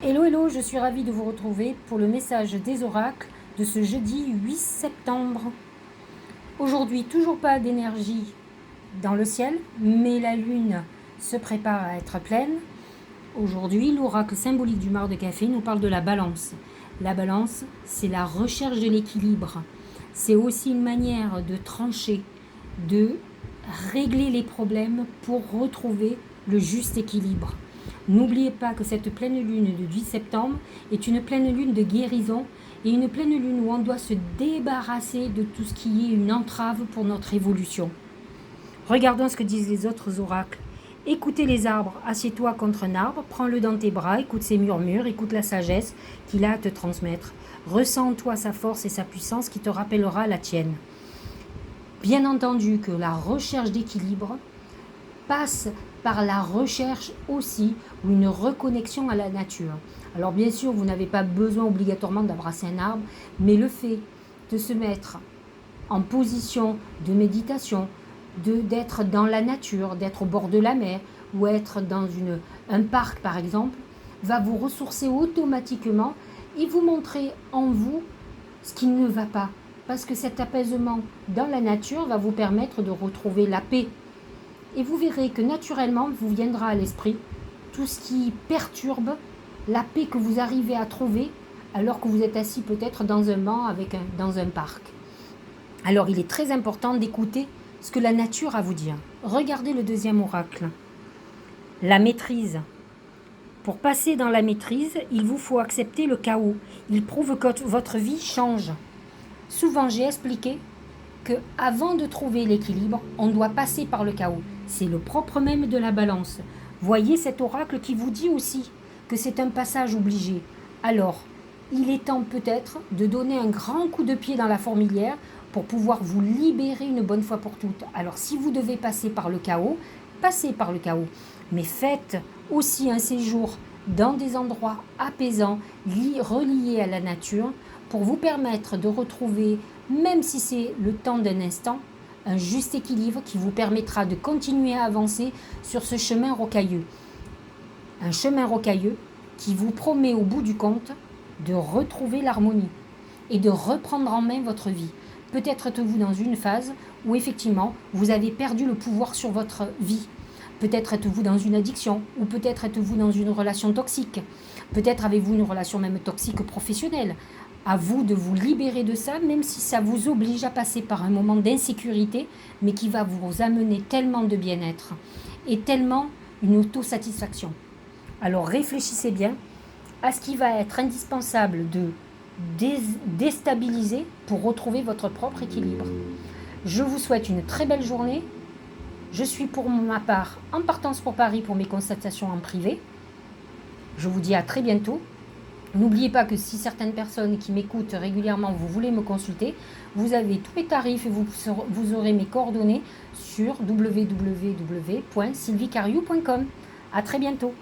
Hello, hello, je suis ravie de vous retrouver pour le message des oracles de ce jeudi 8 septembre. Aujourd'hui, toujours pas d'énergie dans le ciel, mais la lune se prépare à être pleine. Aujourd'hui, l'oracle symbolique du mar de café nous parle de la balance. La balance, c'est la recherche de l'équilibre. C'est aussi une manière de trancher, de régler les problèmes pour retrouver le juste équilibre. N'oubliez pas que cette pleine lune de 8 septembre est une pleine lune de guérison et une pleine lune où on doit se débarrasser de tout ce qui est une entrave pour notre évolution. Regardons ce que disent les autres oracles. Écoutez les arbres, assieds-toi contre un arbre, prends-le dans tes bras, écoute ses murmures, écoute la sagesse qu'il a à te transmettre. Ressens en toi sa force et sa puissance qui te rappellera la tienne. Bien entendu que la recherche d'équilibre passe par la recherche aussi ou une reconnexion à la nature. Alors bien sûr, vous n'avez pas besoin obligatoirement d'abrasser un arbre, mais le fait de se mettre en position de méditation, d'être dans la nature, d'être au bord de la mer ou être dans un parc par exemple, va vous ressourcer automatiquement et vous montrer en vous ce qui ne va pas. Parce que cet apaisement dans la nature va vous permettre de retrouver la paix. Et vous verrez que naturellement vous viendra à l'esprit tout ce qui perturbe la paix que vous arrivez à trouver alors que vous êtes assis peut-être dans un banc dans un parc. Alors il est très important d'écouter ce que la nature a à vous dire. Regardez le deuxième oracle. La maîtrise. Pour passer dans la maîtrise, il vous faut accepter le chaos. Il prouve que votre vie change. Souvent j'ai expliqué qu'avant de trouver l'équilibre, on doit passer par le chaos. C'est le propre même de la balance. Voyez cet oracle qui vous dit aussi que c'est un passage obligé. Alors, il est temps peut-être de donner un grand coup de pied dans la fourmilière pour pouvoir vous libérer une bonne fois pour toutes. Alors, si vous devez passer par le chaos, passez par le chaos. Mais faites aussi un séjour dans des endroits apaisants, reliés à la nature, pour vous permettre de retrouver, même si c'est le temps d'un instant, un juste équilibre qui vous permettra de continuer à avancer sur ce chemin rocailleux. Un chemin rocailleux qui vous promet au bout du compte de retrouver l'harmonie et de reprendre en main votre vie. Peut-être êtes-vous dans une phase où effectivement vous avez perdu le pouvoir sur votre vie. Peut-être êtes-vous dans une addiction ou peut-être êtes-vous dans une relation toxique. Peut-être avez-vous une relation même toxique professionnelle. À vous de vous libérer de ça, même si ça vous oblige à passer par un moment d'insécurité, mais qui va vous amener tellement de bien-être et tellement une autosatisfaction. Alors réfléchissez bien à ce qui va être indispensable de déstabiliser pour retrouver votre propre équilibre. Je vous souhaite une très belle journée. Je suis pour ma part en partance pour Paris pour mes consultations en privé. Je vous dis à très bientôt. N'oubliez pas que si certaines personnes qui m'écoutent régulièrement, vous voulez me consulter, vous avez tous les tarifs et vous aurez mes coordonnées sur www.sylviecariou.com. À très bientôt.